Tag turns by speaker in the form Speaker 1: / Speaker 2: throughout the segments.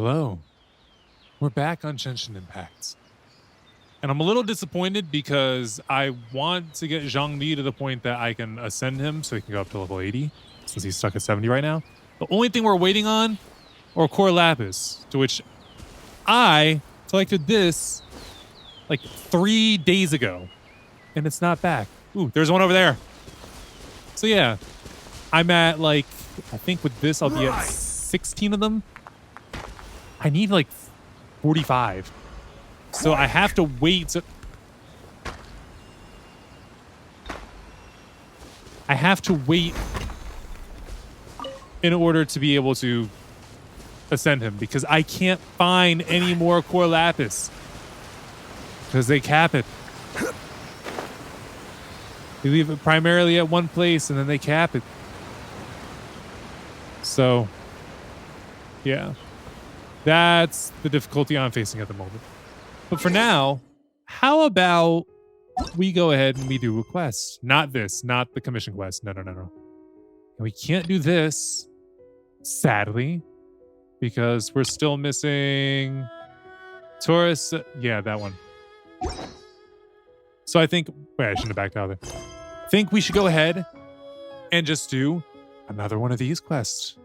Speaker 1: Hello. We're back on Genshin Impact. And I'm a little disappointed because I want to get Zhongli to the point that I can ascend him so he can go up to level 80 since he's stuck at 70 right now. The only thing we're waiting on are Core Lapis, to which I selected this like 3 days ago and it's not back. Ooh, there's one over there. So yeah, I'm at like, I think with this I'll be at 16 of them. I need like 45. So I have to wait. I have to wait in order to be able to ascend him because I can't find any more Core Lapis because they cap it. They leave it primarily at one place and then they cap it. So, yeah. That's the difficulty I'm facing at the moment. But for now, how about we go ahead and we do a quest? Not this, not the commission quest. No. And we can't do this, sadly, because we're still missing Taurus. Yeah, that one. So I think, wait, I shouldn't have backed out of there. I think we should go ahead and just do another one of these quests.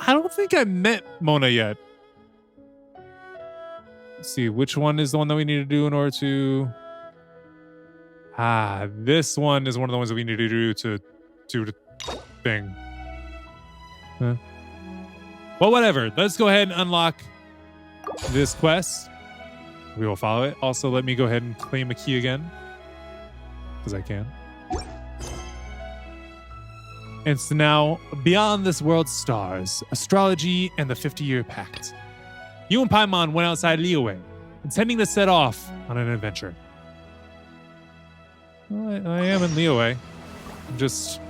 Speaker 1: I don't think I met Mona yet. Let's see, which one is the one that we need to do in order to... this one is one of the ones that we need to do to do the thing. Huh? Well, whatever. Let's go ahead and unlock this quest. We will follow it. Also, let me go ahead and claim a key again. Because I can. And so now, beyond this world's stars, astrology and the 50-year pact. You and Paimon went outside Liyue, intending to set off on an adventure. Well, I am in Liyue. I'm just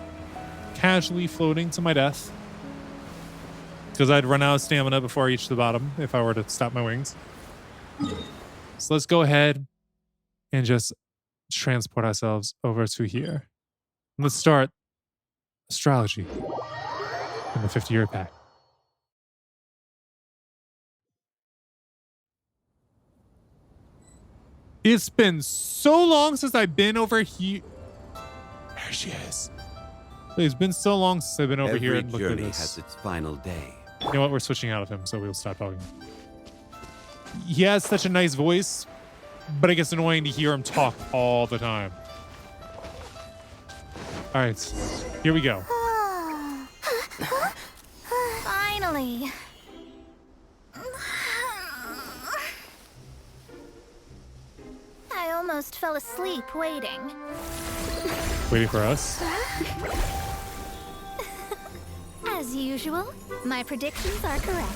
Speaker 1: casually floating to my death. Because I'd run out of stamina before I reach the bottom if I were to stop my wings. So let's go ahead and just transport ourselves over to here. Let's start astrology and the 50-year pact. It's been so long since I've been over here. There she is. It's been so long since I've been over here and looked at
Speaker 2: Every journey
Speaker 1: this.
Speaker 2: has its final day.
Speaker 1: You know what? We're switching out of him, so we'll stop talking. He has such a nice voice, but it gets annoying to hear him talk all the time. All right, here we go.
Speaker 3: Finally. I almost fell asleep waiting.
Speaker 1: Waiting for us.
Speaker 3: As usual, my predictions are correct.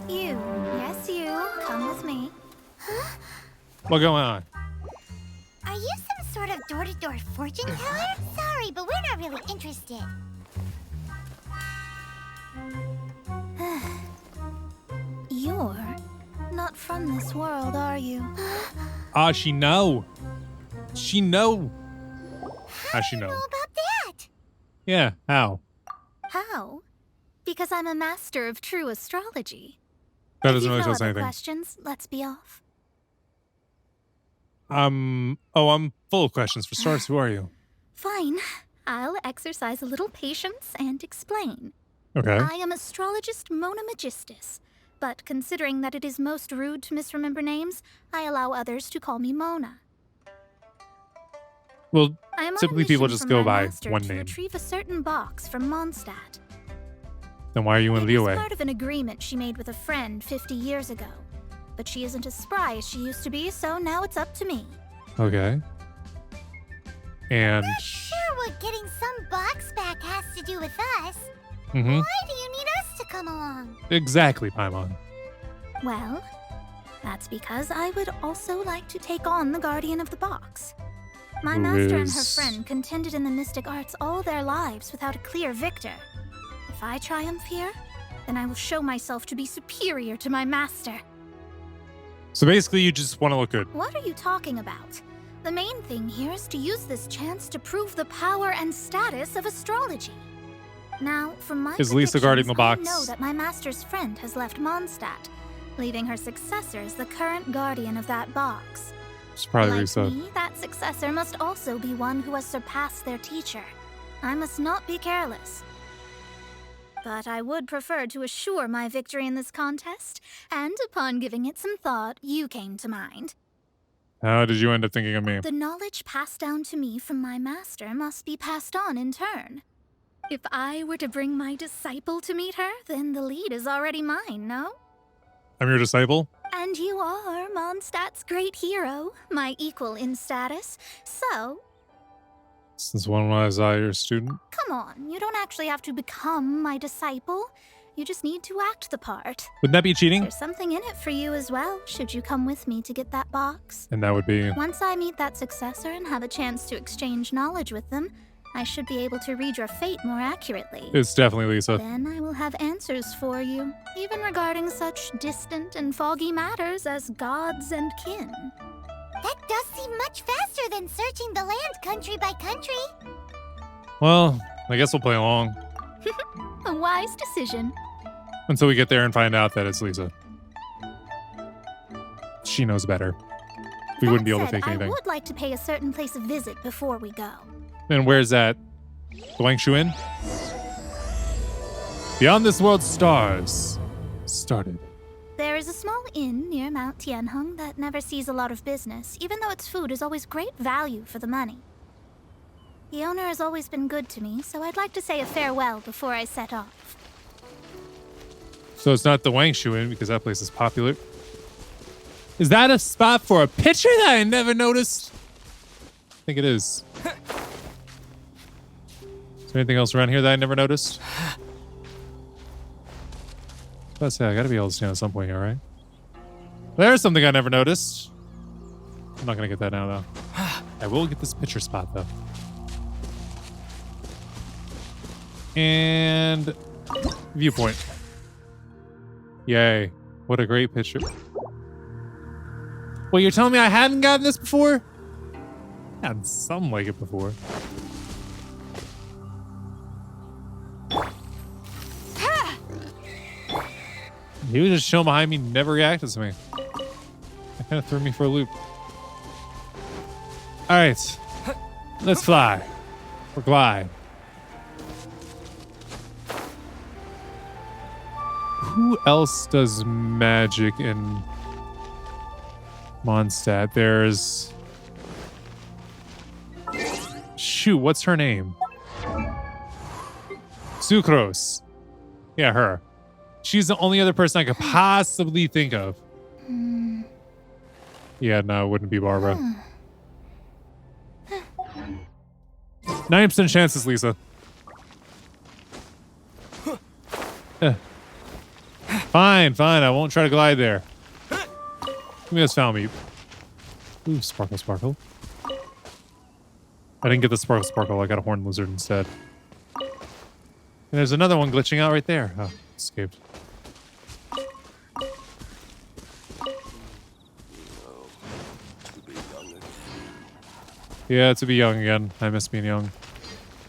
Speaker 3: Yes you, come with me.
Speaker 1: What's going on?
Speaker 4: Are you some sort of door-to-door fortune teller? Sorry, but we're not really interested.
Speaker 3: You're not from this world, are you?
Speaker 1: She know. She know. How's she know?
Speaker 4: How about that?
Speaker 1: Yeah, how?
Speaker 3: How? Because I'm a master of true astrology.
Speaker 1: That
Speaker 3: If
Speaker 1: doesn't really
Speaker 3: you've no
Speaker 1: tell us
Speaker 3: other
Speaker 1: anything.
Speaker 3: questions, let's be off.
Speaker 1: I'm full of questions. For starters, who are you?
Speaker 3: Fine. I'll exercise a little patience and explain.
Speaker 1: Okay.
Speaker 3: I am astrologist Mona Magistus, but considering that it is most rude to misremember names, I allow others to call me Mona.
Speaker 1: Well,
Speaker 3: I am on a
Speaker 1: typically people
Speaker 3: mission
Speaker 1: just
Speaker 3: from
Speaker 1: go
Speaker 3: my
Speaker 1: by
Speaker 3: master
Speaker 1: one
Speaker 3: to
Speaker 1: name.
Speaker 3: retrieve a certain box from Mondstadt.
Speaker 1: Then why are you in
Speaker 3: It was
Speaker 1: Liyue?
Speaker 3: part of an agreement she made with a friend 50 years ago. But she isn't as spry as she used to be, so now it's up to me.
Speaker 1: Okay. And
Speaker 4: Sure what getting some box back has to do with us.
Speaker 1: mhm.
Speaker 4: Why do you need us to come along?
Speaker 1: Exactly, Paimon.
Speaker 3: Well, that's because I would also like to take on the Guardian of the Box. My
Speaker 1: Who
Speaker 3: master and her
Speaker 1: is-
Speaker 3: friend contended in the mystic arts all their lives without a clear victor. If I triumph here, then I will show myself to be superior to my master.
Speaker 1: So basically, you just want to look good.
Speaker 3: What are you talking about? The main thing here is to use this chance to prove the power and status of astrology. Now, from my
Speaker 1: Is Lisa guarding the box?
Speaker 3: I know that my master's friend has left Mondstadt, leaving her successor as the current guardian of that box.
Speaker 1: It's probably
Speaker 3: Like
Speaker 1: Lisa.
Speaker 3: me, that successor must also be one who has surpassed their teacher. I must not be careless. But I would prefer to assure my victory in this contest, and upon giving it some thought, you came to mind.
Speaker 1: How did you end up thinking of me?
Speaker 3: The knowledge passed down to me from my master must be passed on in turn. If I were to bring my disciple to meet her, then the lead is already mine, no?
Speaker 1: I'm your disciple?
Speaker 3: And you are Mondstadt's great hero, my equal in status, so
Speaker 1: Since when was I your student?
Speaker 3: come on, you don't actually have to become my disciple. You just need to act the part.
Speaker 1: Wouldn't that be cheating?
Speaker 3: There's something in it for you as well, should you come with me to get that box.
Speaker 1: And that would be...
Speaker 3: Once I meet that successor and have a chance to exchange knowledge with them, I should be able to read your fate more accurately.
Speaker 1: It's definitely Lisa.
Speaker 3: Then I will have answers for you, even regarding such distant and foggy matters as gods and kin.
Speaker 4: That does seem much faster than searching the land country by country.
Speaker 1: Well, I guess we'll play along.
Speaker 3: A wise decision.
Speaker 1: Until we get there and find out that it's Lisa. She knows better. We
Speaker 3: That
Speaker 1: wouldn't be able to
Speaker 3: said,
Speaker 1: fake anything.
Speaker 3: I would like to pay a certain place a visit before we go.
Speaker 1: And where's that? The Wang Shu Inn? Beyond this world's stars started.
Speaker 3: There is a small inn near Mount Tianheng that never sees a lot of business, even though its food is always great value for the money. The owner has always been good to me, so I'd like to say a farewell before I set off.
Speaker 1: So it's not the Wang Shu Inn because that place is popular. Is that a spot for a picture that I never noticed? I think it is. Is there anything else around here that I never noticed? Let's say I gotta be able to stand at some point here, right? There's something I never noticed. I'm not gonna get that now, though. I will get this picture spot, though. And viewpoint. Yay. What a great picture. Well, you're telling me I hadn't gotten this before? I had something like it before. He was just chilling behind me, never reacted to me. That kind of threw me for a loop. All right, let's fly or glide. Who else does magic in Mondstadt? There's... Shoot, what's her name? Sucrose. Yeah, her. She's the only other person I could possibly think of. Yeah, no, it wouldn't be Barbara. 90% chances, Lisa. Fine, fine. I won't try to glide there. Give me this found me. Ooh, sparkle, sparkle. I didn't get the sparkle, sparkle. I got a horned lizard instead. And there's another one glitching out right there. Oh, escaped. Yeah, to be young again. I miss being young.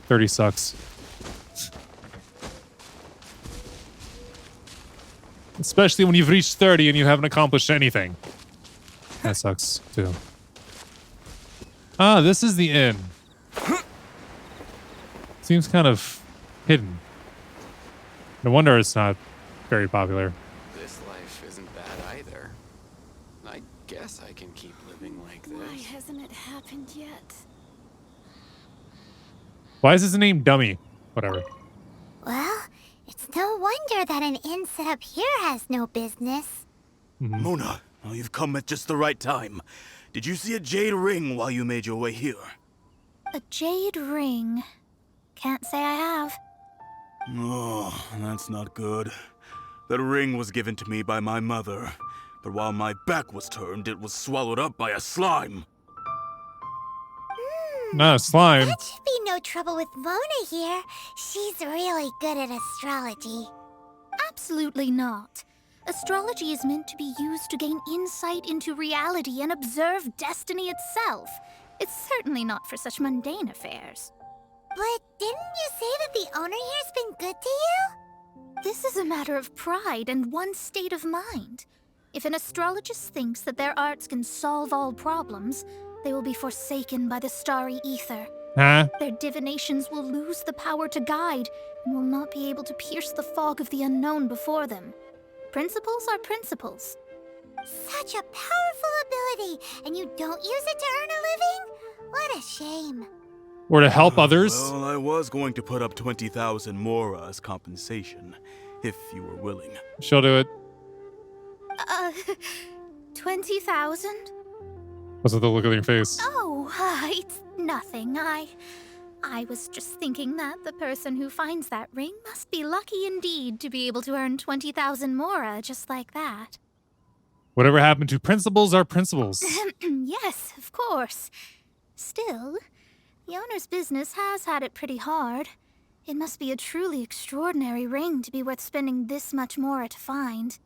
Speaker 1: 30 sucks. Especially when you've reached 30 and you haven't accomplished anything. That sucks, too. Ah, this is the inn. Seems kind of hidden. No wonder it's not very popular.
Speaker 2: This life isn't bad either. I guess I can keep living like this.
Speaker 3: Why hasn't it happened yet?
Speaker 1: Why is his name Dummy? Whatever.
Speaker 4: Well, it's no wonder that an inn set up here has no business.
Speaker 5: Mona, oh, you've come at just the right time. Did you see a jade ring while you made your way here?
Speaker 3: A jade ring. Can't say I have.
Speaker 5: Oh, that's not good. That ring was given to me by my mother, but while my back was turned, it was swallowed up by a slime.
Speaker 1: Not a slime.
Speaker 4: That should be no trouble with Mona here. She's really good at astrology.
Speaker 3: Absolutely not. Astrology is meant to be used to gain insight into reality and observe destiny itself. It's certainly not for such mundane affairs.
Speaker 4: But didn't you say that the owner here's been good to you?
Speaker 3: This is a matter of pride and one's state of mind. If an astrologist thinks that their arts can solve all problems, they will be forsaken by the starry ether.
Speaker 1: Huh?
Speaker 3: Their divinations will lose the power to guide and will not be able to pierce the fog of the unknown before them. Principles are principles.
Speaker 4: Such a powerful ability, and you don't use it to earn a living? What a shame.
Speaker 1: Or to help others.
Speaker 5: Well, I was going to put up 20,000 Mora as compensation, if you were willing.
Speaker 1: She'll do it.
Speaker 3: 20,000?
Speaker 1: What's with the look on your face?
Speaker 3: Oh, it's nothing. I was just thinking that the person who finds that ring must be lucky indeed to be able to earn 20,000 Mora just like that.
Speaker 1: Whatever happened to principles are principles.
Speaker 3: Yes, of course. Still, the owner's business has had it pretty hard. It must be a truly extraordinary ring to be worth spending this much Mora to find.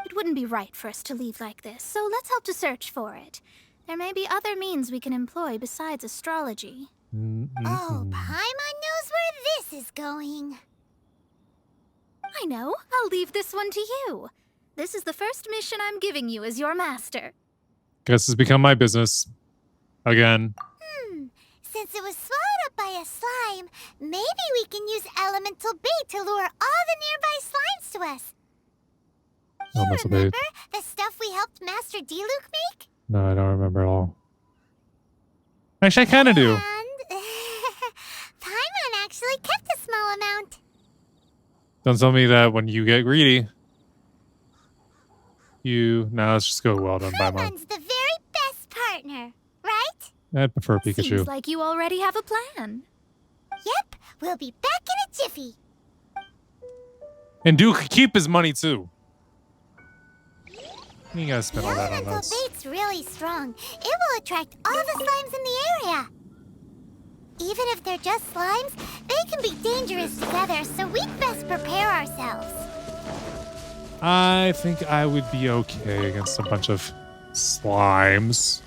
Speaker 3: It wouldn't be right for us to leave like this, so let's help to search for it. There may be other means we can employ besides astrology.
Speaker 4: Oh, Paimon knows where this is going.
Speaker 3: I know. I'll leave this one to you. This is the first mission I'm giving you as your master.
Speaker 1: Guess it's become my business. Again.
Speaker 4: Since it was swallowed up by a slime, maybe we can use elemental bait to lure all the nearby slimes to us. You
Speaker 1: Elemental bait.
Speaker 4: remember the stuff we helped Master D-Luke make?
Speaker 1: No, I don't remember at all. Actually, I kind of do.
Speaker 4: And Paimon actually kept a small amount.
Speaker 1: Don't tell me that when you get greedy, now let's just go well done by mom.
Speaker 4: Paimon's the very best partner, right?
Speaker 1: I'd prefer Pikachu.
Speaker 3: Seems like you already have a plan.
Speaker 4: Yep, we'll be back in a jiffy.
Speaker 1: And Duke could keep his money too. You gotta spend all that on
Speaker 4: Elemental
Speaker 1: us.
Speaker 4: bait's really strong. It will attract all the slimes in the area. Even if they're just slimes, they can be dangerous together, so we'd best prepare ourselves.
Speaker 1: I think I would be okay against a bunch of slimes.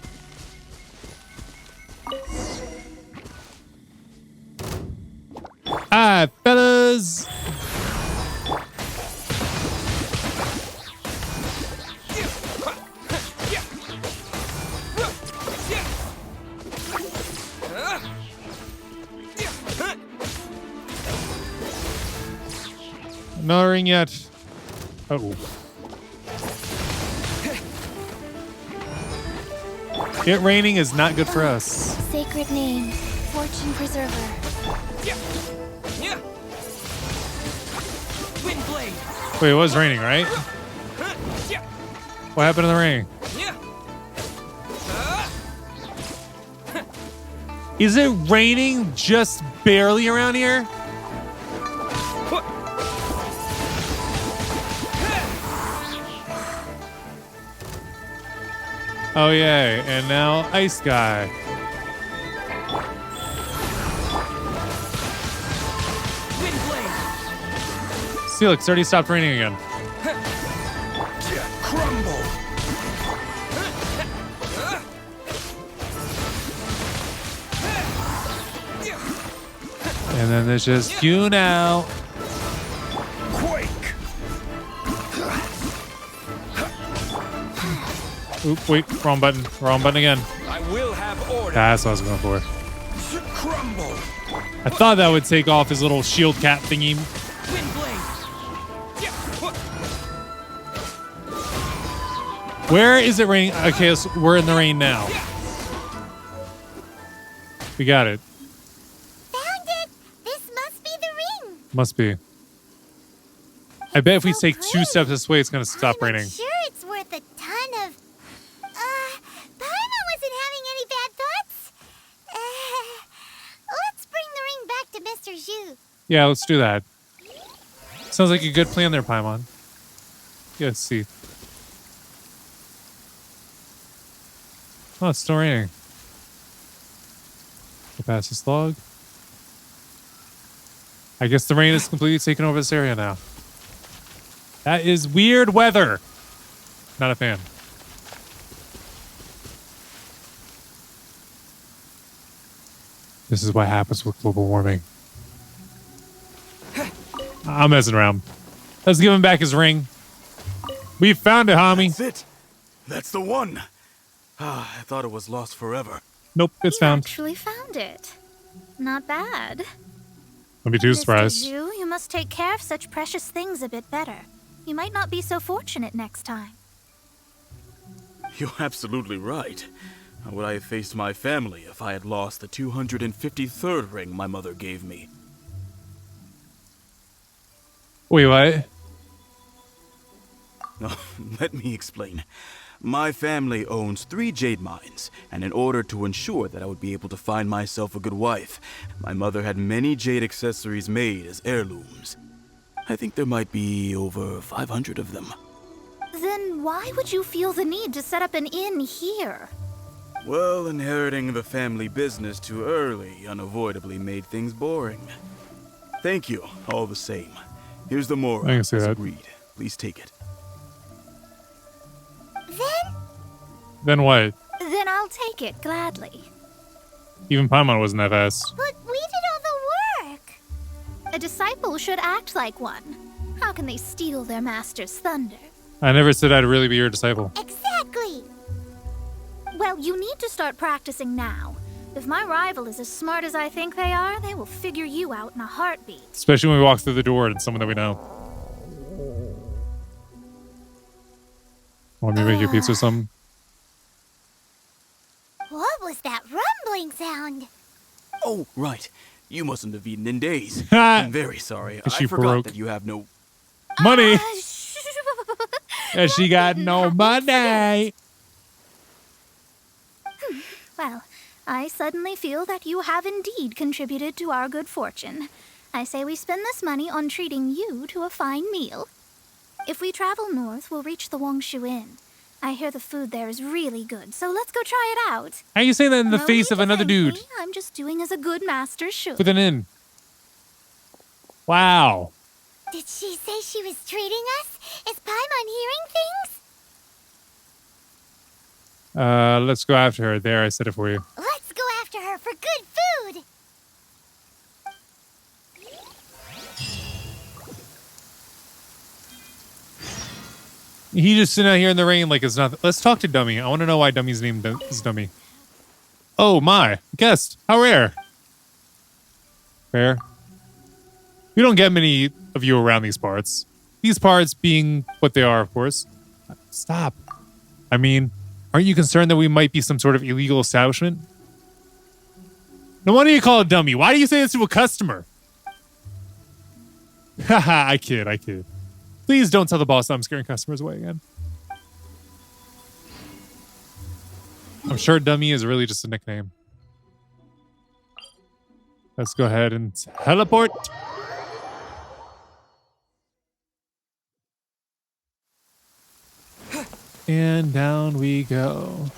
Speaker 1: Alright, fellas. No ring yet. Uh-oh. It raining is not good for us.
Speaker 3: Sacred name, fortune preserver.
Speaker 2: Wind blade.
Speaker 1: Wait, it was raining, right? What happened to the rain? Is it raining just barely around here? Oh yay, and now Ice Guy.
Speaker 2: Wind blade.
Speaker 1: See, look, it's already stopped raining again.
Speaker 2: Crumble.
Speaker 1: And then there's just you now.
Speaker 2: Quake.
Speaker 1: Oop, wait, wrong button. Wrong button again.
Speaker 2: I will have order.
Speaker 1: That's what I was going for.
Speaker 2: Crumble.
Speaker 1: I thought that would take off his little shield cap thingy.
Speaker 2: Wind blade.
Speaker 1: Where is it raining? Okay, so we're in the rain now. We got it.
Speaker 4: Found it! This must be the ring!
Speaker 1: Must be. I bet if we
Speaker 4: so
Speaker 1: take 2
Speaker 4: pretty.
Speaker 1: steps this way, it's going to stop
Speaker 4: I'm
Speaker 1: raining.
Speaker 4: sure it's worth a ton of... Paimon wasn't having any bad thoughts. Let's bring the ring back to Mr. Zhu.
Speaker 1: Yeah, let's do that. Sounds like a good plan there, Paimon. Let's see. Oh, it's still raining. Go past this log. I guess the rain is completely taken over this area now. That is weird weather. Not a fan. This is what happens with global warming. I'm messing around. Let's give him back his ring. We found it, homie.
Speaker 5: That's it. That's the one. I thought it was lost forever.
Speaker 1: Nope, it's
Speaker 3: You
Speaker 1: found.
Speaker 3: actually found it. Not bad.
Speaker 1: Don't be too
Speaker 3: Mr.
Speaker 1: surprised.
Speaker 3: Zhu, you must take care of such precious things a bit better. You might not be so fortunate next time.
Speaker 5: You're absolutely right. How would I have faced my family if I had lost the 253rd ring my mother gave me?
Speaker 1: Wait, what?
Speaker 5: Let me explain. My family owns 3 jade mines, and in order to ensure that I would be able to find myself a good wife, my mother had many jade accessories made as heirlooms. I think there might be over 500 of them.
Speaker 3: Then why would you feel the need to set up an inn here?
Speaker 5: Well, inheriting the family business too early unavoidably made things boring. Thank you, all the same. Here's the Mora.
Speaker 1: I can see
Speaker 5: as
Speaker 1: that.
Speaker 5: agreed. Please take it.
Speaker 1: Then what?
Speaker 3: Then I'll take it gladly.
Speaker 1: Even Paimon wasn't that fast.
Speaker 4: But we did all the work.
Speaker 3: A disciple should act like one. How can they steal their master's thunder?
Speaker 1: I never said I'd really be your disciple.
Speaker 4: Exactly.
Speaker 3: Well, you need to start practicing now. If my rival is as smart as I think they are, they will figure you out in a heartbeat.
Speaker 1: Especially when we walk through the door and it's someone that we know. Want me to make you pizza or something?
Speaker 4: What was that rumbling sound?
Speaker 5: Oh, right. You mustn't have eaten in days.
Speaker 1: Ha!
Speaker 5: I'm very sorry.
Speaker 1: She
Speaker 5: I forgot
Speaker 1: broke.
Speaker 5: that you have no...
Speaker 1: Money!
Speaker 3: Shh.
Speaker 1: And she got no money!
Speaker 3: Well, I suddenly feel that you have indeed contributed to our good fortune. I say we spend this money on treating you to a fine meal. If we travel north, we'll reach the Wongshu Inn. I hear the food there is really good, so let's go try it out.
Speaker 1: How you say that in the
Speaker 3: No
Speaker 1: face
Speaker 3: need
Speaker 1: of
Speaker 3: to
Speaker 1: another
Speaker 3: thank
Speaker 1: dude
Speaker 3: me. I'm just doing as a good master should.
Speaker 1: with an inn? Wow.
Speaker 4: Did she say she was treating us? Is Paimon hearing things?
Speaker 1: Let's go after her. There, I said it for you.
Speaker 4: Let's go after her for good food.
Speaker 1: He just sitting out here in the rain like it's nothing. Let's talk to Dummy. I want to know why Dummy's name is Dummy. Oh my, guest. How rare. Rare. We don't get many of you around these parts. These parts being what they are, of course. Stop. I mean, aren't you concerned that we might be some sort of illegal establishment? No wonder you call it Dummy. Why do you say this to a customer? Haha, I kid. Please don't tell the boss that I'm scaring customers away again. I'm sure Dummy is really just a nickname. Let's go ahead and teleport. And down we go.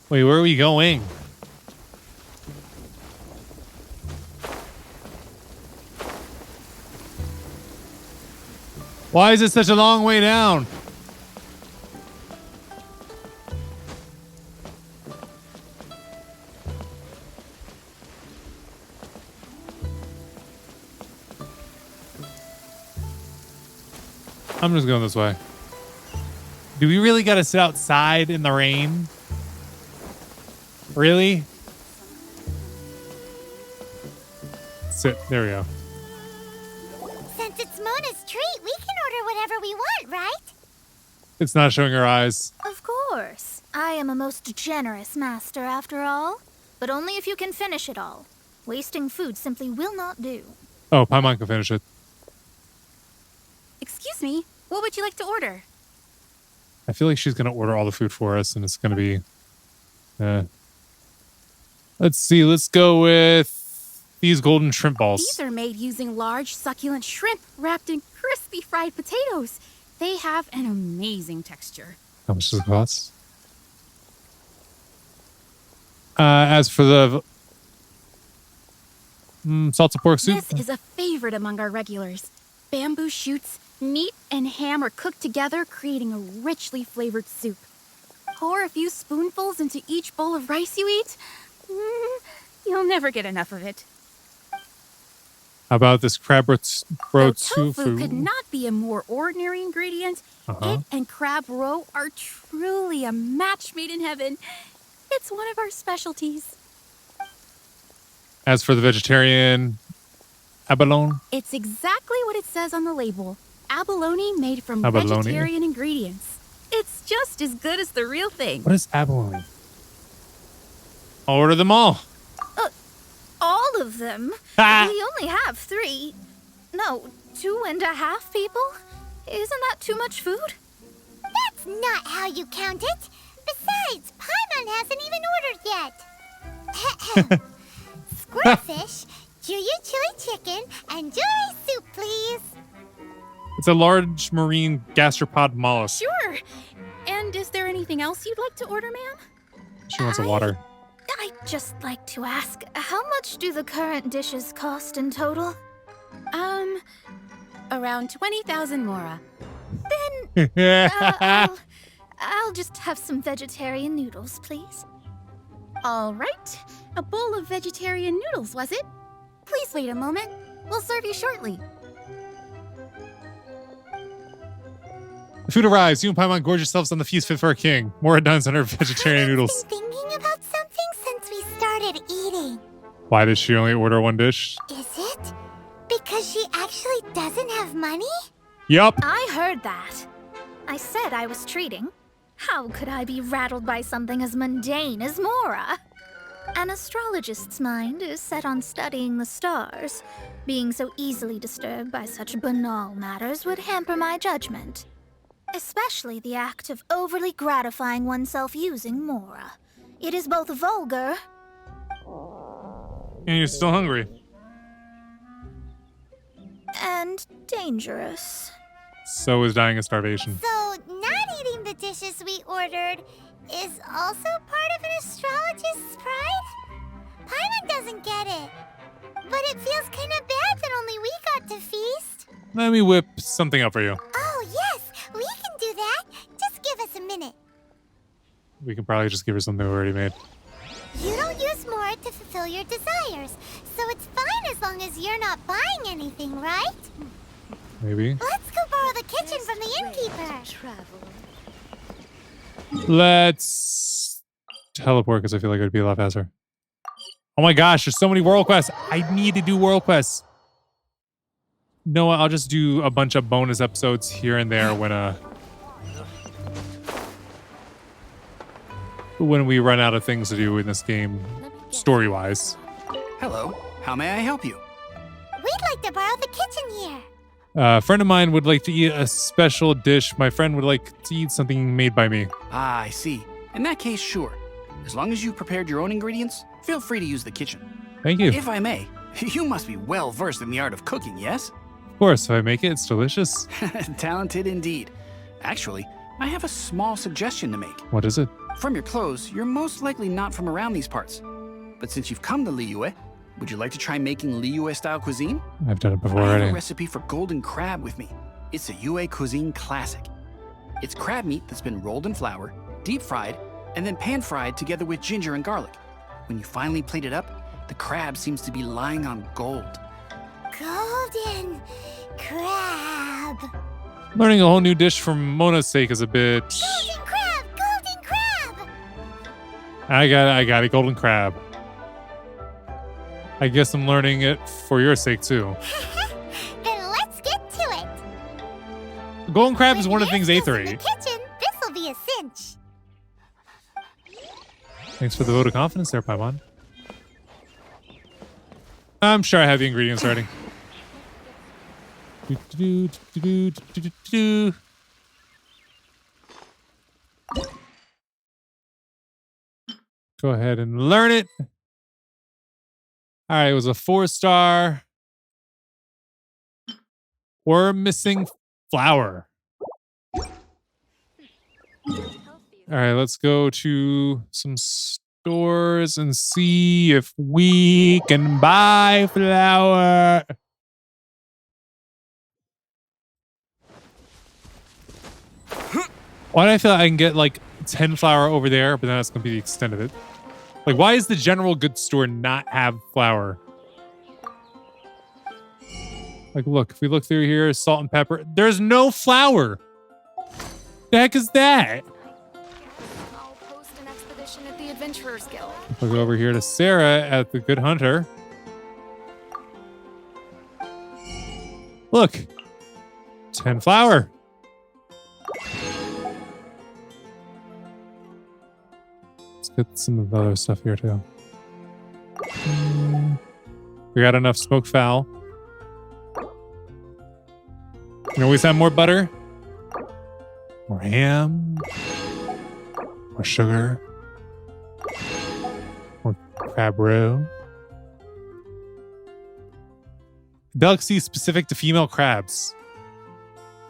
Speaker 1: Wait, where are we going? Why is it such a long way down? I'm just going this way. Do we really gotta sit outside in the rain? Really? Sit. There we go.
Speaker 4: Since it's Mona's treat, we can order whatever we want, right?
Speaker 1: It's not showing her eyes.
Speaker 3: Of course. I am a most generous master, after all. But only if you can finish it all. Wasting food simply will not do.
Speaker 1: Oh, Paimon can finish it.
Speaker 6: Excuse me, what would you like to order?
Speaker 1: I feel like she's gonna order all the food for us, and it's gonna be. Let's see. Let's go with these golden shrimp balls.
Speaker 6: These are made using large, succulent shrimp wrapped in crispy fried potatoes. They have an amazing texture.
Speaker 1: How much does it cost? As for the salted pork soup,
Speaker 6: This is a favorite among our regulars. Bamboo shoots, Meat and ham are cooked together, creating a richly flavored soup. Pour a few spoonfuls into each bowl of rice you eat. You'll never get enough of it.
Speaker 1: How about this crab
Speaker 6: Though
Speaker 1: roe
Speaker 6: tofu could
Speaker 1: tofu?
Speaker 6: not be a more ordinary ingredient,
Speaker 1: Uh-huh.
Speaker 6: it and crab roe are truly a match made in heaven. It's one of our specialties.
Speaker 1: As for the vegetarian abalone,
Speaker 6: It's exactly what it says on the label. Abalone made from
Speaker 1: Abalone.
Speaker 6: vegetarian ingredients. It's just as good as the real thing.
Speaker 1: what is abalone? I'll order them all.
Speaker 3: All of them?
Speaker 1: Ah!
Speaker 3: We only have 3. No, 2.5 people? Isn't that too much food?
Speaker 4: That's not how you count it. Besides, Paimon hasn't even ordered yet. Squirtfish, Juyu chili chicken, and jewelry soup, please.
Speaker 1: It's a large marine gastropod mollusk.
Speaker 6: Sure. And is there anything else you'd like to order, ma'am?
Speaker 1: She wants a water.
Speaker 3: I'd just like to ask, how much do the current dishes cost in total?
Speaker 6: Around 20,000 Mora.
Speaker 3: I'll just have some vegetarian noodles, please.
Speaker 6: All right. A bowl of vegetarian noodles, was it? Please wait a moment. We'll serve you shortly.
Speaker 1: The food arrives. You and Paimon gorge yourselves on the feast fit for a king. Mora dines on her vegetarian noodles.
Speaker 4: Been thinking about something since we started eating.
Speaker 1: Why does she only order one dish?
Speaker 4: Is it? Because she actually doesn't have money?
Speaker 1: Yup.
Speaker 3: I heard that. I said I was treating. How could I be rattled by something as mundane as Mora? An astrologist's mind is set on studying the stars. Being so easily disturbed by such banal matters would hamper my judgment. Especially the act of overly gratifying oneself using Mora. It is both vulgar
Speaker 1: And you're still hungry.
Speaker 3: and dangerous.
Speaker 1: So is dying of starvation.
Speaker 4: So, not eating the dishes we ordered is also part of an astrologist's pride? Paimon doesn't get it. But it feels kind of bad that only we got to feast.
Speaker 1: Let me whip something up for you.
Speaker 4: Oh, yes, we can do that. Just give us a minute.
Speaker 1: We can probably just give her something we already made.
Speaker 4: You don't use more to fulfill your desires, so it's fine as long as you're not buying anything, right?
Speaker 1: Maybe.
Speaker 4: Let's go borrow the kitchen from the innkeeper.
Speaker 1: Let's teleport because I feel like it would be a lot faster. Oh my gosh, there's so many world quests. I need to do world quests. No, I'll just do a bunch of bonus episodes here and there when we run out of things to do in this game, story-wise.
Speaker 2: Hello, how may I help you?
Speaker 4: We'd like to borrow the kitchen here.
Speaker 1: A friend of mine would like to eat a special dish. My friend would like to eat something made by me.
Speaker 2: Ah, I see. In that case, sure. As long as you've prepared your own ingredients, feel free to use the kitchen.
Speaker 1: Thank you.
Speaker 2: If I may, you must be well versed in the art of cooking, yes?
Speaker 1: Of course, if I make it, it's delicious.
Speaker 2: Talented indeed. Actually, I have a small suggestion to make.
Speaker 1: What is it?
Speaker 2: From your clothes, you're most likely not from around these parts. But since you've come to Liyue, would you like to try making Liyue-style cuisine?
Speaker 1: I've done it before
Speaker 2: I have
Speaker 1: already.
Speaker 2: a recipe for golden crab with me. It's a Yue cuisine classic. It's crab meat that's been rolled in flour, deep fried, and then pan fried together with ginger and garlic. When you finally plate it up, the crab seems to be lying on gold.
Speaker 4: Golden crab.
Speaker 1: Learning a whole new dish for Mona's sake is a bit...
Speaker 4: Golden crab! Golden crab!
Speaker 1: I got it. Golden crab. I guess I'm learning it for your sake, too.
Speaker 4: Then let's get to it.
Speaker 1: Golden crab is
Speaker 4: With
Speaker 1: one of the things
Speaker 4: Eustace
Speaker 1: Aether
Speaker 4: in the
Speaker 1: ate.
Speaker 4: kitchen, this'll be a cinch.
Speaker 1: Thanks for the vote of confidence there, Paimon. I'm sure I have the ingredients ready. Go ahead and learn it. All right, it was a 4-star. We're missing flour. All right, let's go to some stores and see if we can buy flour. Why do I feel like I can get like 10 flour over there, but then that's gonna be the extent of it? Like, why is the general goods store not have flour? Like, look, if we look through here, salt and pepper, there's no flour. The heck is that?
Speaker 6: I'll post an expedition at the Adventurers Guild.
Speaker 1: We'll go over here to Sarah at the Good Hunter. Look, 10 flour. Let's get some of the other stuff here too. We got enough smoked fowl. You can always have more butter, more ham, more sugar, more crab roe. Delicacy specific to female crabs.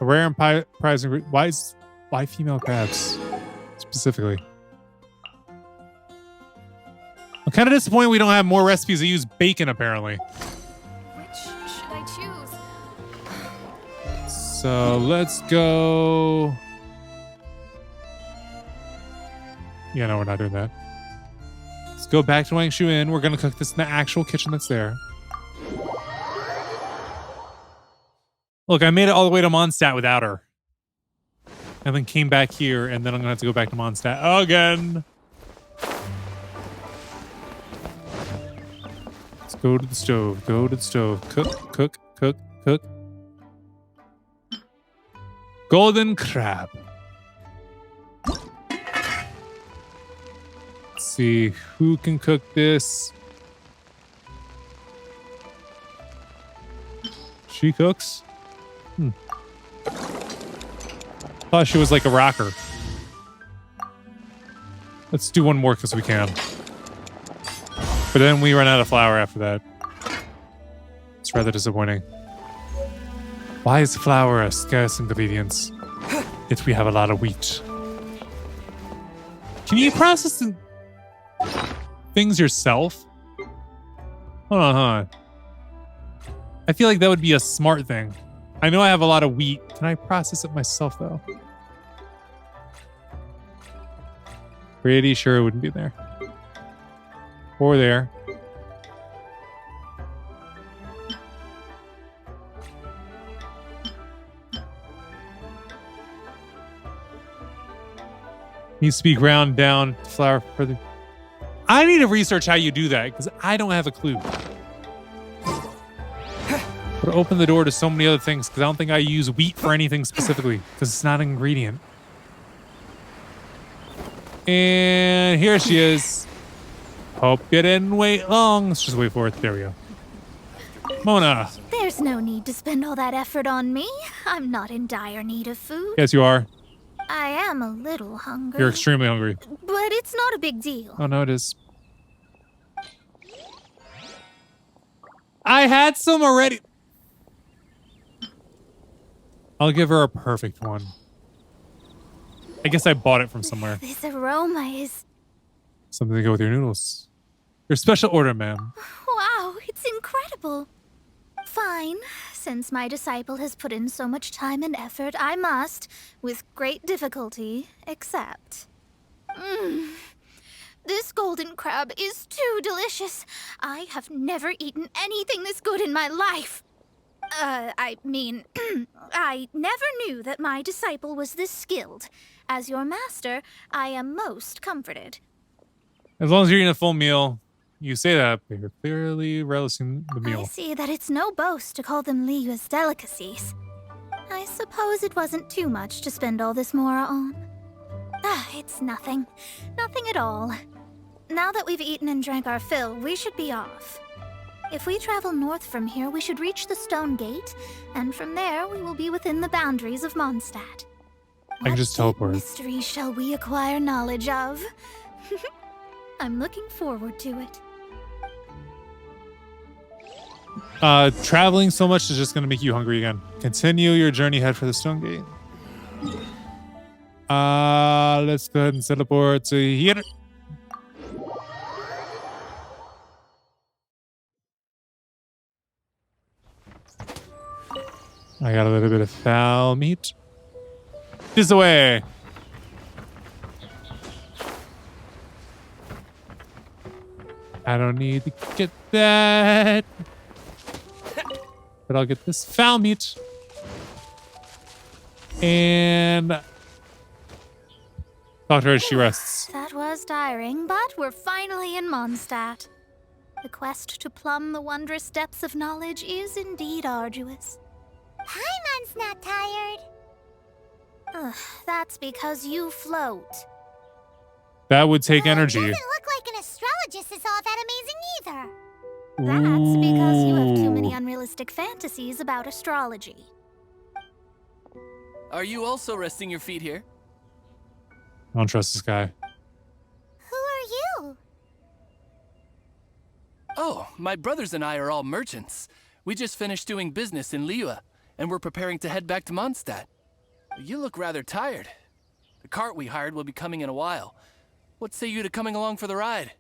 Speaker 1: A rare and prize ingredient. Why female crabs specifically? I'm kind of disappointed we don't have more recipes that use bacon, apparently.
Speaker 6: Which should I choose?
Speaker 1: So let's go. Yeah, no, we're not doing that. Let's go back to Wangshu Inn. We're going to cook this in the actual kitchen that's there. Look, I made it all the way to Mondstadt without her. And then came back here, and then I'm going to have to go back to Mondstadt again. Let's go to the stove. Go to the stove. Cook, cook, cook, cook. Golden crab. Let's see who can cook this. She cooks. Thought she was like a rocker. Let's do one more because we can. But then we run out of flour after that. It's rather disappointing. Why is flour a scarce ingredient if we have a lot of wheat? Can you process things yourself? Hold on, huh? I feel like that would be a smart thing. I know I have a lot of wheat. Can I process it myself, though? Pretty sure it wouldn't be there. Or there. Needs to be ground down to flour further. I need to research how you do that because I don't have a clue. But open the door to so many other things because I don't think I use wheat for anything specifically because it's not an ingredient. And here she is. Hope you didn't wait long. Let's just wait for it. There we go. Mona.
Speaker 3: There's no need to spend all that effort on me. I'm not in dire need of food.
Speaker 1: Yes, you are.
Speaker 3: I am a little hungry.
Speaker 1: You're extremely hungry.
Speaker 3: But it's not a big deal.
Speaker 1: Oh, no, it is. I had some already. I'll give her a perfect one. I guess I bought it from somewhere.
Speaker 3: This aroma is...
Speaker 1: Something to go with your noodles. Your special order, ma'am.
Speaker 3: Wow, it's incredible. Fine. Since my disciple has put in so much time and effort, I must, with great difficulty, accept. This golden crab is too delicious. I have never eaten anything this good in my life. I mean, I never knew that my disciple was this skilled. As your master, I am most comforted.
Speaker 1: As long as you're eating a full meal, you say that, but you're clearly relishing the meal.
Speaker 3: I see that it's no boast to call them Liyue's delicacies. I suppose it wasn't too much to spend all this Mora on. It's nothing. Nothing at all. Now that we've eaten and drank our fill, we should be off. If we travel north from here, we should reach the Stone Gate, and from there we will be within the boundaries of Mondstadt.
Speaker 1: I can just teleport.
Speaker 3: What mystery shall we acquire knowledge of? I'm looking forward to it.
Speaker 1: Traveling so much is just going to make you hungry again. Continue your journey, head for the Stone Gate. Let's go ahead and teleport to here. I got a little bit of fowl meat. This way. I don't need to get that. But I'll get this foul meat. And talk to her as she rests.
Speaker 3: That was tiring, but we're finally in Mondstadt. The quest to plumb the wondrous depths of knowledge is indeed arduous.
Speaker 4: Paimon's not tired.
Speaker 3: Ugh, that's because you float.
Speaker 1: That would take energy.
Speaker 4: Doesn't look like an astrologist is all that amazing either.
Speaker 3: That's because you have too many unrealistic fantasies about astrology.
Speaker 7: Are you also resting your feet here?
Speaker 1: I don't trust this guy.
Speaker 4: Who are you?
Speaker 7: Oh, my brothers and I are all merchants. We just finished doing business in Liyue, and we're preparing to head back to Mondstadt. You look rather tired. The cart we hired will be coming in a while. What say you to coming along for the ride?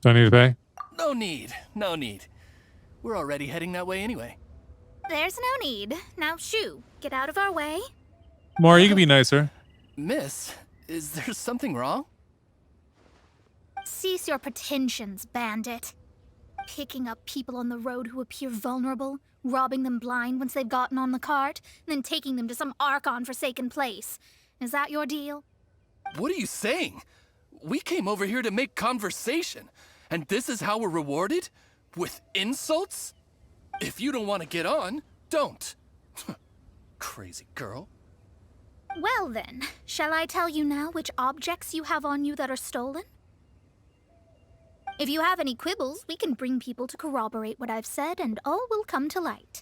Speaker 1: Do I need to pay?
Speaker 7: No need, no need. We're already heading that way anyway.
Speaker 3: There's no need. Now shoo, get out of our way.
Speaker 1: Mora, you can be nicer.
Speaker 7: Miss, is there something wrong?
Speaker 3: Cease your pretensions, bandit. Picking up people on the road who appear vulnerable, robbing them blind once they've gotten on the cart, and then taking them to some Archon-forsaken place. Is that your deal?
Speaker 7: What are you saying? We came over here to make conversation, and this is how we're rewarded? With insults? If you don't want to get on, don't. Crazy girl.
Speaker 3: Well then, shall I tell you now which objects you have on you that are stolen? If you have any quibbles, we can bring people to corroborate what I've said, and all will come to light.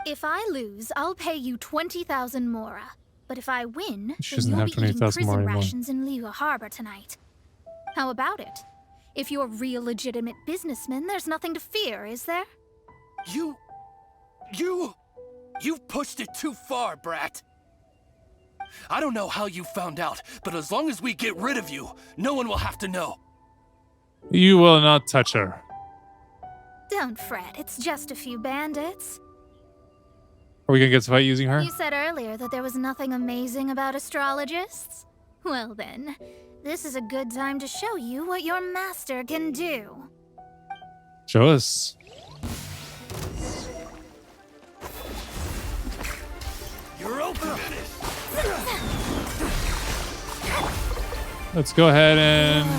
Speaker 3: If I lose, I'll pay you 20,000 Mora. But if I win,
Speaker 1: She
Speaker 3: then
Speaker 1: doesn't
Speaker 3: you'll
Speaker 1: have
Speaker 3: be eating
Speaker 1: 20,000 Mora
Speaker 3: prison
Speaker 1: anymore.
Speaker 3: rations in Liyue Harbor tonight. How about it? If you're real legitimate businessmen, there's nothing to fear, is there?
Speaker 7: You've pushed it too far, brat. I don't know how you found out, but as long as we get rid of you, no one will have to know.
Speaker 1: You will not touch her.
Speaker 3: Don't fret, it's just a few bandits.
Speaker 1: Are we gonna get to fight using her?
Speaker 3: You said earlier that there was nothing amazing about astrologists? Well then, this is a good time to show you what your master can do.
Speaker 1: Show us.
Speaker 7: You're open.
Speaker 1: Let's go ahead and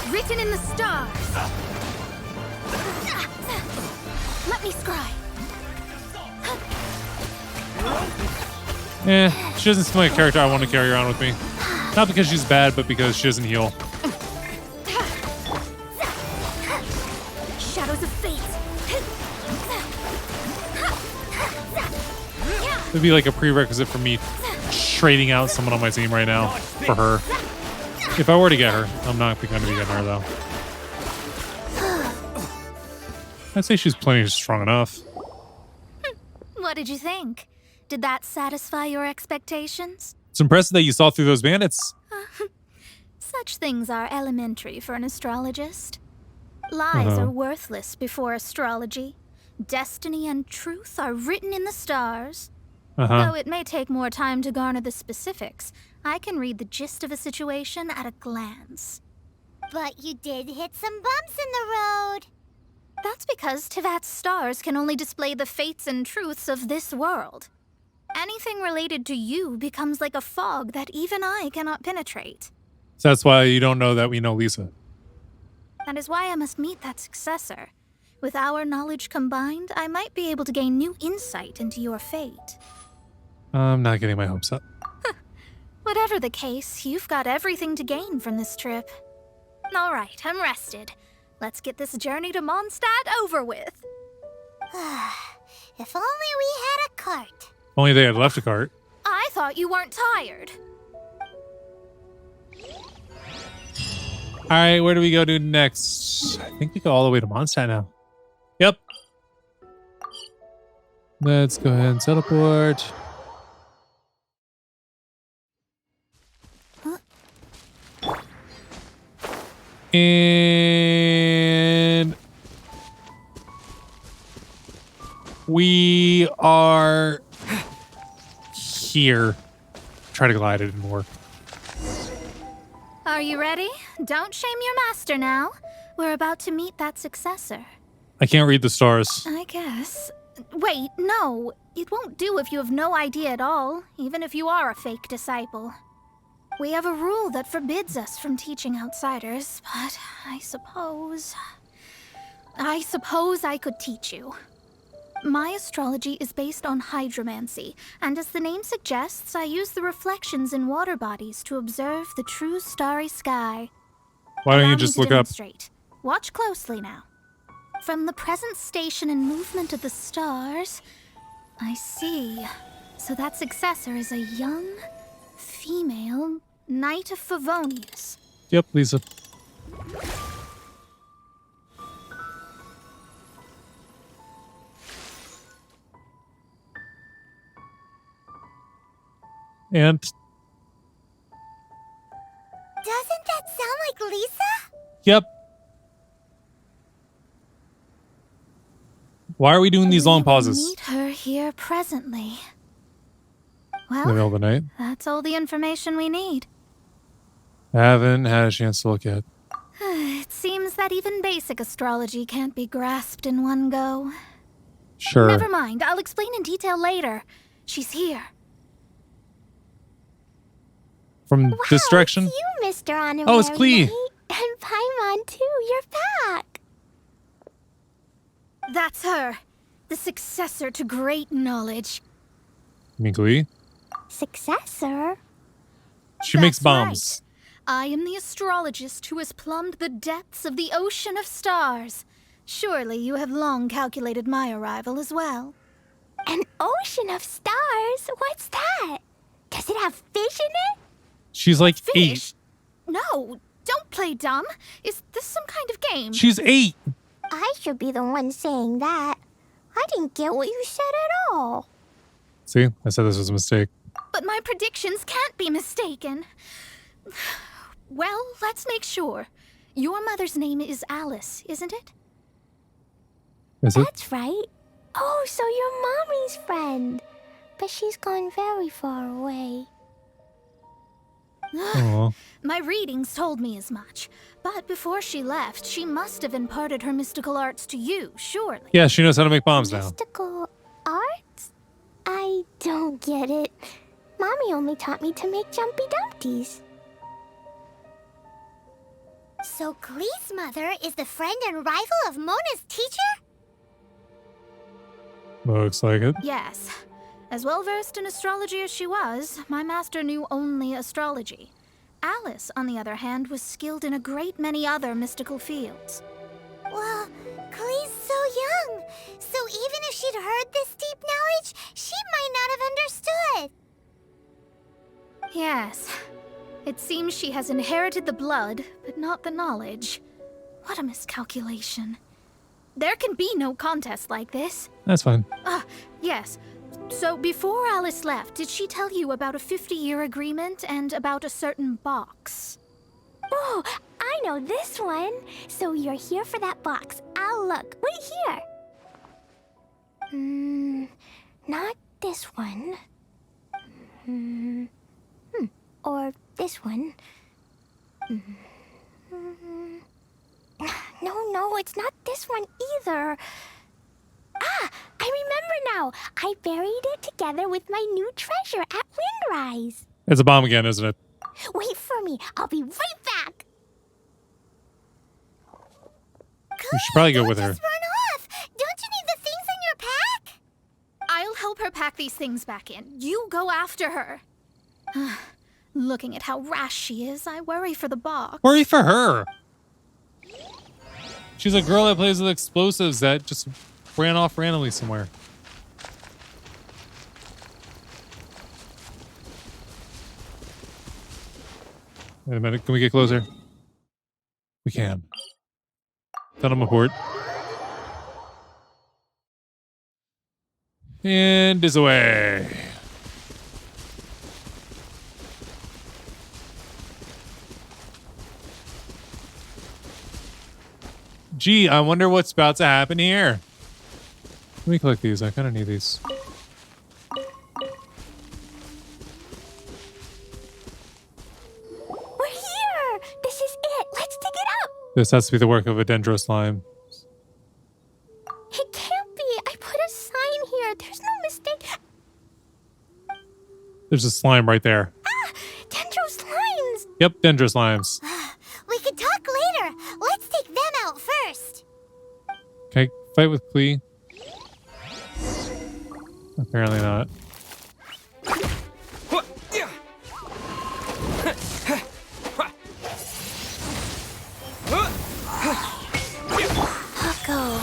Speaker 3: Written in the stars. Let me scry.
Speaker 1: she doesn't seem like a character I want to carry around with me. Not because she's bad, but because she doesn't heal.
Speaker 3: Shadows of fate.
Speaker 1: It'd be like a prerequisite for me trading out someone on my team right now for her. If I were to get her, I'm not going to be getting her though. I'd say she's plenty strong enough.
Speaker 3: What did you think? Did that satisfy your expectations?
Speaker 1: It's impressive that you saw through those bandits.
Speaker 3: Such things are elementary for an astrologist. Lies are worthless before astrology. Destiny and truth are written in the stars. Though it may take more time to garner the specifics, I can read the gist of a situation at a glance.
Speaker 4: But you did hit some bumps in the road.
Speaker 3: That's because Tevat's stars can only display the fates and truths of this world. Anything related to you becomes like a fog that even I cannot penetrate.
Speaker 1: So that's why you don't know that we know Lisa.
Speaker 3: That is why I must meet that successor. With our knowledge combined, I might be able to gain new insight into your fate.
Speaker 1: I'm not getting my hopes up.
Speaker 3: Whatever the case, you've got everything to gain from this trip. All right, I'm rested. Let's get this journey to Mondstadt over with.
Speaker 4: If only we had a cart.
Speaker 1: Only they had left a cart.
Speaker 3: I thought you weren't tired.
Speaker 1: All right, where do we go to next? I think we go all the way to Mondstadt now. Yep. Let's go ahead and teleport. And we are here. Try to glide, it didn't work.
Speaker 3: Are you ready? Don't shame your master now. We're about to meet that successor.
Speaker 1: I can't read the stars.
Speaker 3: I guess. Wait, no. It won't do if you have no idea at all, even if you are a fake disciple. We have a rule that forbids us from teaching outsiders, but I suppose I could teach you. My astrology is based on hydromancy, and as the name suggests, I use the reflections in water bodies to observe the true starry sky.
Speaker 1: Why don't
Speaker 3: Allow
Speaker 1: you
Speaker 3: me
Speaker 1: just
Speaker 3: to
Speaker 1: look up?
Speaker 3: demonstrate. Watch closely now. From the present station and movement of the stars, I see. So that successor is a young, female Knight of Favonius.
Speaker 1: Yep, Lisa. And
Speaker 4: Doesn't that sound like Lisa?
Speaker 1: yep. Why are we doing these long
Speaker 3: We will
Speaker 1: pauses
Speaker 3: meet her here presently.
Speaker 1: in the middle
Speaker 3: Well,
Speaker 1: of the night?
Speaker 3: that's all the information we need.
Speaker 1: I haven't had a chance to look yet.
Speaker 3: It seems that even basic astrology can't be grasped in one go.
Speaker 1: Sure.
Speaker 3: Never mind, I'll explain in detail later. She's here.
Speaker 1: From this direction?
Speaker 4: It's you, Mr. Honorary
Speaker 1: Oh, it's Klee.
Speaker 4: Knight. And Paimon, too. You're back.
Speaker 3: That's her. The successor to great knowledge.
Speaker 1: You mean Glee?
Speaker 4: Successor?
Speaker 1: She makes
Speaker 3: That's
Speaker 1: bombs.
Speaker 3: right. I am the astrologist who has plumbed the depths of the ocean of stars. Surely you have long calculated my arrival as well.
Speaker 4: An ocean of stars? What's that? Does it have fish in it?
Speaker 1: She's like
Speaker 3: Fish? No, don't play dumb. Is this some kind of game?
Speaker 1: 8. She's 8.
Speaker 4: I should be the one saying that. I didn't get what you said at all.
Speaker 1: See, I said this was a mistake.
Speaker 3: But my predictions can't be mistaken. Well, let's make sure. Your mother's name is Alice, isn't it?
Speaker 1: Is it?
Speaker 4: That's right. Oh, so you're Mommy's friend. But she's gone very far away.
Speaker 1: Aw.
Speaker 3: My readings told me as much. But before she left, she must have imparted her mystical arts to you, surely.
Speaker 1: Yeah, she knows how to make bombs now.
Speaker 4: Mystical arts? I don't get it. Mommy only taught me to make jumpy dumpties. So Glee's mother is the friend and rival of Mona's teacher?
Speaker 1: Looks like it.
Speaker 3: Yes. As well versed in astrology as she was, my master knew only astrology. Alice, on the other hand, was skilled in a great many other mystical fields.
Speaker 4: Well, Glee's so young. So even if she'd heard this deep knowledge, she might not have understood.
Speaker 3: Yes. It seems she has inherited the blood, but not the knowledge. What a miscalculation. There can be no contest like this.
Speaker 1: That's fine.
Speaker 3: Yes. So before Alice left, did she tell you about a 50-year agreement and about a certain box?
Speaker 4: Oh, I know this one. So you're here for that box. I'll look. Wait here. Not this one. Or this one. No, it's not this one either. Ah, I remember now. I buried it together with my new treasure at Windrise.
Speaker 1: It's a bomb again, isn't it?
Speaker 4: Wait for me. I'll be right back.
Speaker 1: We should probably go with her.
Speaker 4: Just run off. Don't you need the things in your pack?
Speaker 3: I'll help her pack these things back in. You go after her. Looking at how rash she is, I worry for the box.
Speaker 1: Worry for her. She's a girl that plays with explosives that just ran off randomly somewhere. Wait a minute. Can we get closer? We can. Send him aboard. And is away. Gee, I wonder what's about to happen here. Let me collect these. I kind of need these.
Speaker 4: We're here! This is it! Let's dig it up!
Speaker 1: This has to be the work of a dendro slime.
Speaker 4: It can't be! I put a sign here! There's no mistake!
Speaker 1: There's a slime right there.
Speaker 4: Ah! Dendro slimes!
Speaker 1: Yep, dendro slimes.
Speaker 4: We can talk later! Let's take them out first!
Speaker 1: Okay, fight with Klee. Apparently not.
Speaker 4: Go.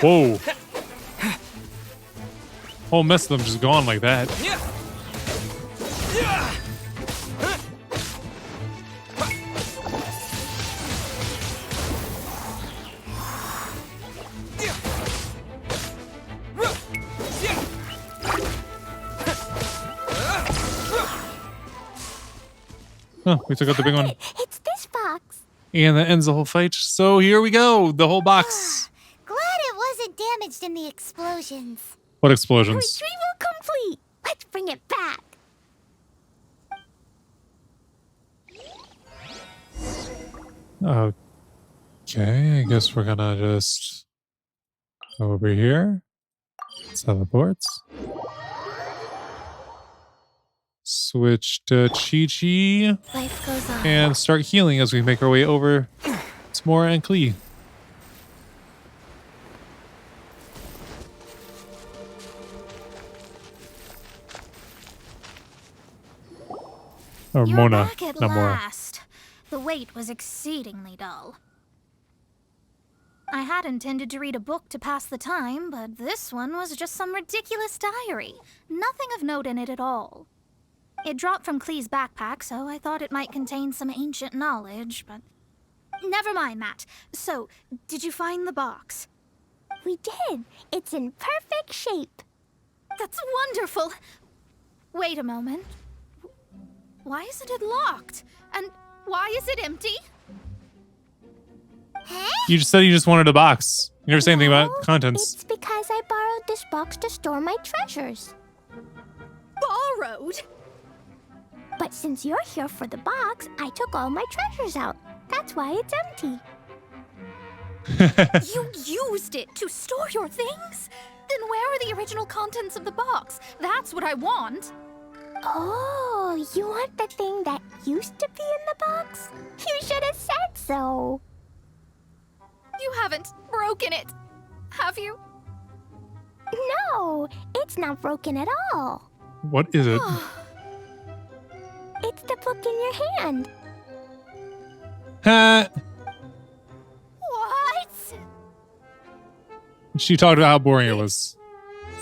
Speaker 1: Whoa. Whole mess of them just gone like that. Oh, we took out the big one.
Speaker 4: It's this box.
Speaker 1: And that ends the whole fight. So here we go. The whole box.
Speaker 4: Glad it wasn't damaged in the explosions.
Speaker 1: What explosions?
Speaker 4: Retrieval complete. Let's bring it back.
Speaker 1: Okay, I guess we're gonna just go over here. Teleports. Switch to Chi-Chi.
Speaker 4: Life goes on.
Speaker 1: And start healing as we make our way over to Mora and Klee. Or
Speaker 3: You're
Speaker 1: Mona,
Speaker 3: back at
Speaker 1: not Mora.
Speaker 3: last. The wait was exceedingly dull. I had intended to read a book to pass the time, but this one was just some ridiculous diary. Nothing of note in it at all. It dropped from Klee's backpack, so I thought it might contain some ancient knowledge, but... Never mind that. So, did you find the box?
Speaker 4: We did. It's in perfect shape.
Speaker 3: That's wonderful! Wait a moment. Why isn't it locked? And why is it empty?
Speaker 4: Huh?
Speaker 1: You just said you just wanted a box. You never said anything about
Speaker 4: No,
Speaker 1: contents.
Speaker 4: It's because I borrowed this box to store my treasures.
Speaker 3: Borrowed?
Speaker 4: But since you're here for the box, I took all my treasures out. That's why it's empty.
Speaker 3: You used it to store your things? Then where are the original contents of the box? That's what I want.
Speaker 4: Oh, you want the thing that used to be in the box? You should have said so.
Speaker 3: You haven't broken it, have you?
Speaker 4: No, it's not broken at all.
Speaker 1: What is it?
Speaker 4: It's the book in your hand.
Speaker 1: Ha!
Speaker 3: What?
Speaker 1: She talked about how boring it was.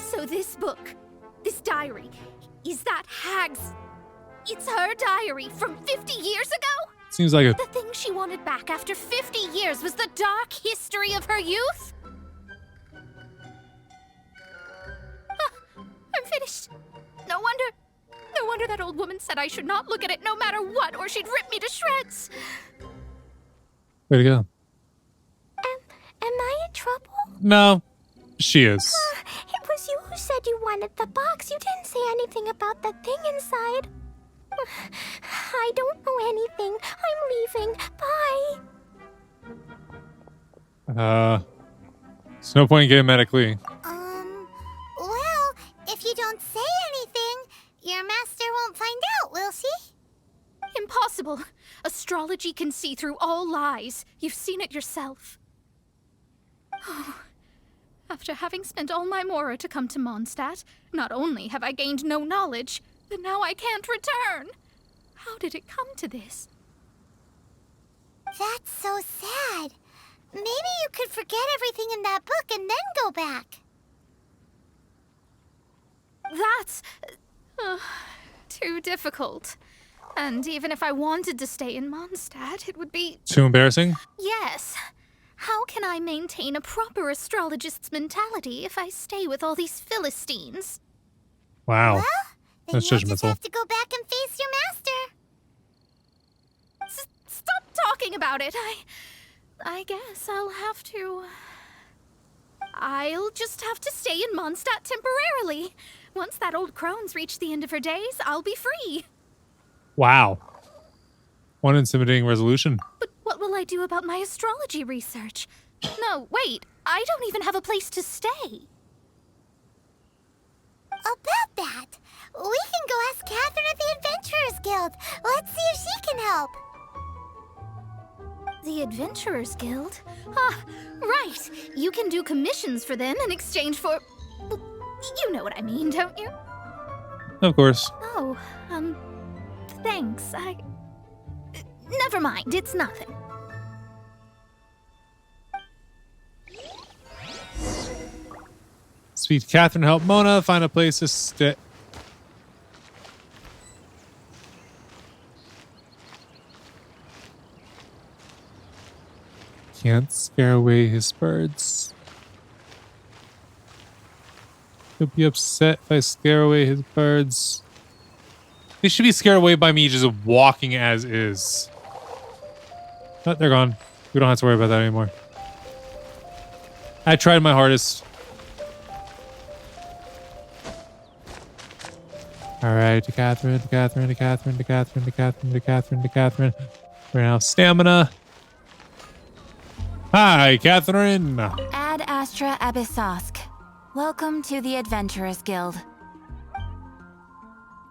Speaker 3: So this book, this diary, is that Hag's... It's her diary from 50 years ago?
Speaker 1: Seems like it.
Speaker 3: The thing she wanted back after 50 years was the dark history of her youth? I'm finished. No wonder that old woman said I should not look at it no matter what, or she'd rip me to shreds.
Speaker 1: Way to go.
Speaker 4: Am I in trouble?
Speaker 1: No, she is.
Speaker 4: It was you who said you wanted the box. You didn't say anything about the thing inside. I don't know anything. I'm leaving. Bye.
Speaker 1: There's no point in getting mad at Klee.
Speaker 4: Well, if you don't say anything, your master won't find out, will she?
Speaker 3: Impossible. Astrology can see through all lies. You've seen it yourself. After having spent all my Mora to come to Mondstadt, not only have I gained no knowledge, but now I can't return. How did it come to this?
Speaker 4: That's so sad. Maybe you could forget everything in that book and then go back.
Speaker 3: That's... too difficult. And even if I wanted to stay in Mondstadt, it would be...
Speaker 1: Too embarrassing?
Speaker 3: Yes. How can I maintain a proper astrologist's mentality if I stay with all these Philistines?
Speaker 1: Wow.
Speaker 4: Well, Then
Speaker 1: That's
Speaker 4: you'll just
Speaker 1: judgmental.
Speaker 4: have to go back and face your master.
Speaker 6: Stop talking about it. I guess I'll have to... I'll just have to stay in Mondstadt temporarily. Once that old crone's reached the end of her days, I'll be free.
Speaker 1: Wow. One intimidating resolution.
Speaker 6: But what will I do about my astrology research? No, wait. I don't even have a place to stay.
Speaker 4: About that, we can go ask Catherine at the Adventurers Guild. Let's see if she can help.
Speaker 3: The Adventurers Guild? Ah, right. You can do commissions for them in exchange for... well, you know what I mean, don't you?
Speaker 1: Of course.
Speaker 3: Oh, thanks. Never mind, it's nothing.
Speaker 1: Speak to Catherine, help Mona find a place to stay. Can't scare away his birds. He'll be upset if I scare away his birds. They should be scared away by me just walking as is. Oh, they're gone. We don't have to worry about that anymore. I tried my hardest. All right, to Catherine, to Catherine, to Catherine, to Catherine, to Catherine, to Catherine, to Catherine. We're now stamina. Hi, Catherine.
Speaker 6: Ad Astra Abyssosk. Welcome to the Adventurers Guild.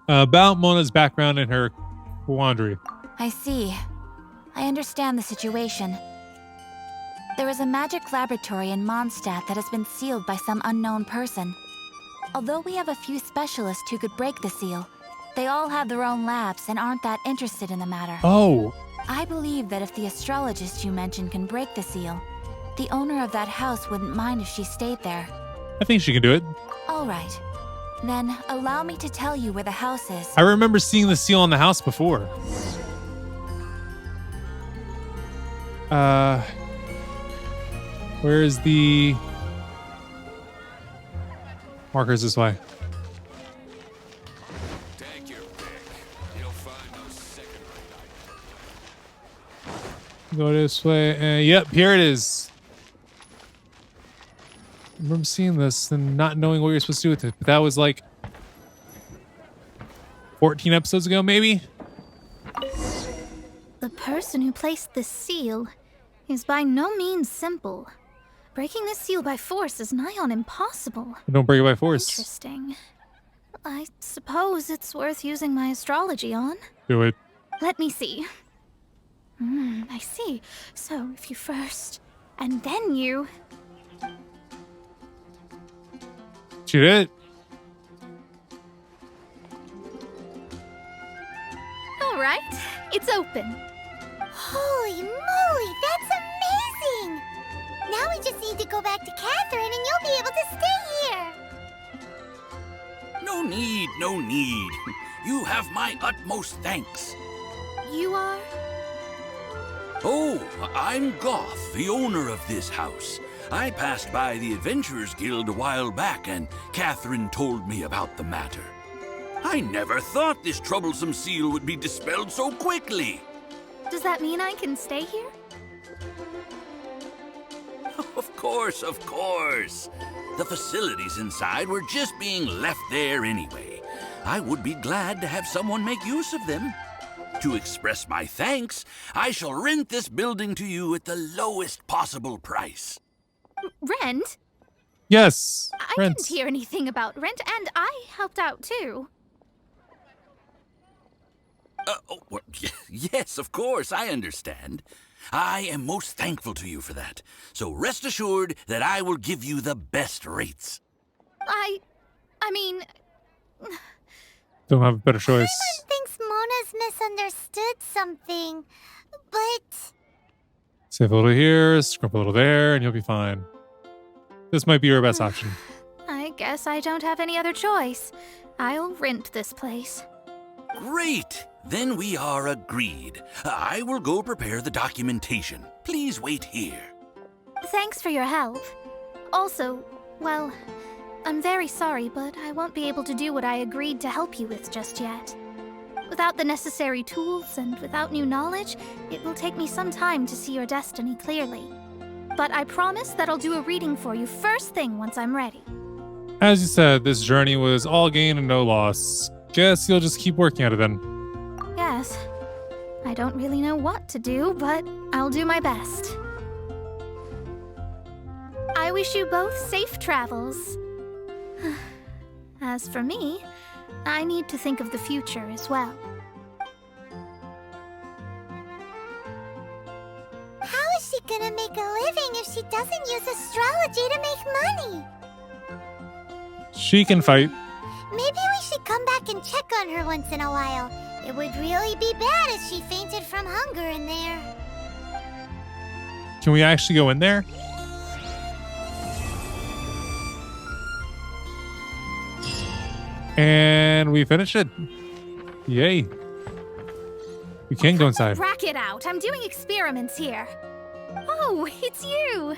Speaker 1: About Mona's background and her quandary.
Speaker 6: I see. I understand the situation. There is a magic laboratory in Mondstadt that has been sealed by some unknown person. Although we have a few specialists who could break the seal, they all have their own labs and aren't that interested in the matter.
Speaker 1: Oh.
Speaker 6: I believe that if the astrologist you mentioned can break the seal, the owner of that house wouldn't mind if she stayed there.
Speaker 1: I think she can do it.
Speaker 6: All right. Then allow me to tell you where the house is.
Speaker 1: I remember seeing the seal on the house before. Where is the markers this way?
Speaker 8: Take your pick. You'll find those second-rate items.
Speaker 1: Go this way. Yep, here it is. I remember seeing this and not knowing what you're supposed to do with it. But that was like 14 episodes ago, maybe?
Speaker 3: The person who placed the seal is by no means simple. Breaking this seal by force is nigh on impossible.
Speaker 1: Don't break it by force.
Speaker 3: Interesting. I suppose it's worth using my astrology on.
Speaker 1: Do it.
Speaker 3: Let me see. I see. So if you first, and then you...
Speaker 1: She did.
Speaker 3: All right, it's open.
Speaker 4: Holy moly, that's amazing! Now we just need to go back to Catherine and you'll be able to stay here.
Speaker 9: No need, no need. You have my utmost thanks.
Speaker 3: You are?
Speaker 9: Oh, I'm Goth, the owner of this house. I passed by the Adventurers Guild a while back and Catherine told me about the matter. I never thought this troublesome seal would be dispelled so quickly.
Speaker 3: Does that mean I can stay here?
Speaker 9: Of course, of course. The facilities inside were just being left there anyway. I would be glad to have someone make use of them. To express my thanks, I shall rent this building to you at the lowest possible price.
Speaker 3: Rent?
Speaker 1: Yes.
Speaker 3: I
Speaker 1: Rent.
Speaker 3: didn't hear anything about rent, and I helped out too.
Speaker 9: Yes, of course, I understand. I am most thankful to you for that. So rest assured that I will give you the best rates.
Speaker 3: I mean...
Speaker 1: Don't have a better choice.
Speaker 4: Paimon thinks Mona's misunderstood something, but...
Speaker 1: Save a little here, scrump a little there, and you'll be fine. This might be your best option.
Speaker 3: I guess I don't have any other choice. I'll rent this place.
Speaker 9: Great! Then we are agreed. I will go prepare the documentation. Please wait here.
Speaker 3: Thanks for your help. Also, well, I'm very sorry, but I won't be able to do what I agreed to help you with just yet. Without the necessary tools and without new knowledge, it will take me some time to see your destiny clearly. But I promise that I'll do a reading for you first thing once I'm ready.
Speaker 1: As you said, this journey was all gain and no loss. Guess you'll just keep working at it then.
Speaker 3: Yes. I don't really know what to do, but I'll do my best. I wish you both safe travels. As for me, I need to think of the future as well.
Speaker 4: How is she gonna make a living if she doesn't use astrology to make money?
Speaker 1: She can fight.
Speaker 4: Maybe we should come back and check on her once in a while. It would really be bad if she fainted from hunger in there.
Speaker 1: Can we actually go in there? And we finished it. Yay. We can go inside.
Speaker 3: Racket out. I'm doing experiments here. Oh, it's you.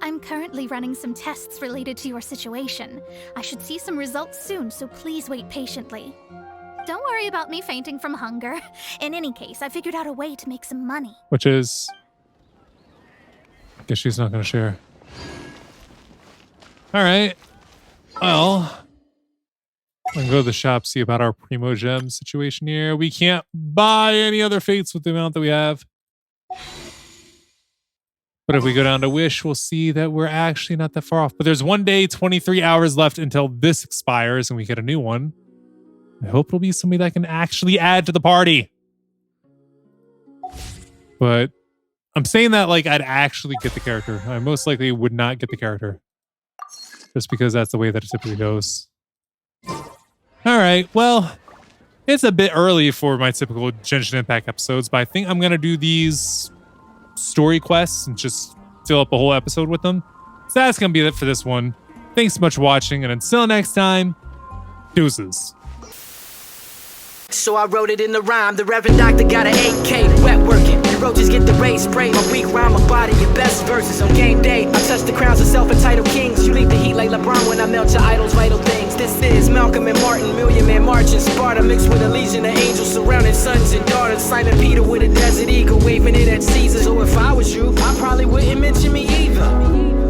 Speaker 3: I'm currently running some tests related to your situation. I should see some results soon, so please wait patiently. Don't worry about me fainting from hunger. In any case, I figured out a way to make some money.
Speaker 1: Which is... Guess she's not going to share. Alright. Well... I can go to the shop, see about our Primo Gem situation here. We can't buy any other fates with the amount that we have. But if we go down to Wish, we'll see that we're actually not that far off. But there's 1 day, 23 hours left until this expires and we get a new one. I hope it'll be somebody that can actually add to the party. But I'm saying that like I'd actually get the character. I most likely would not get the character. Just because that's the way that it typically goes. Alright, well, it's a bit early for my typical Genshin Impact episodes, but I think I'm going to do these story quests and just fill up a whole episode with them. So that's going to be it for this one. Thanks so much for watching, and until next time, deuces.
Speaker 10: So I wrote it in the rhyme. The Reverend Doctor got an 8K, wet working. The roaches get the rays sprayed. My weak rhyme, my body, your best verses on game day. I touch the crowns of self-entitled kings. You leave the heat like LeBron when I melt your idols' vital things. This is Malcolm and Martin, Million Man March in Sparta, mixed with a legion of angels surrounding sons and daughters. Simon Peter with a desert eagle, waving it at Caesar. So if I was you, I probably wouldn't mention me either.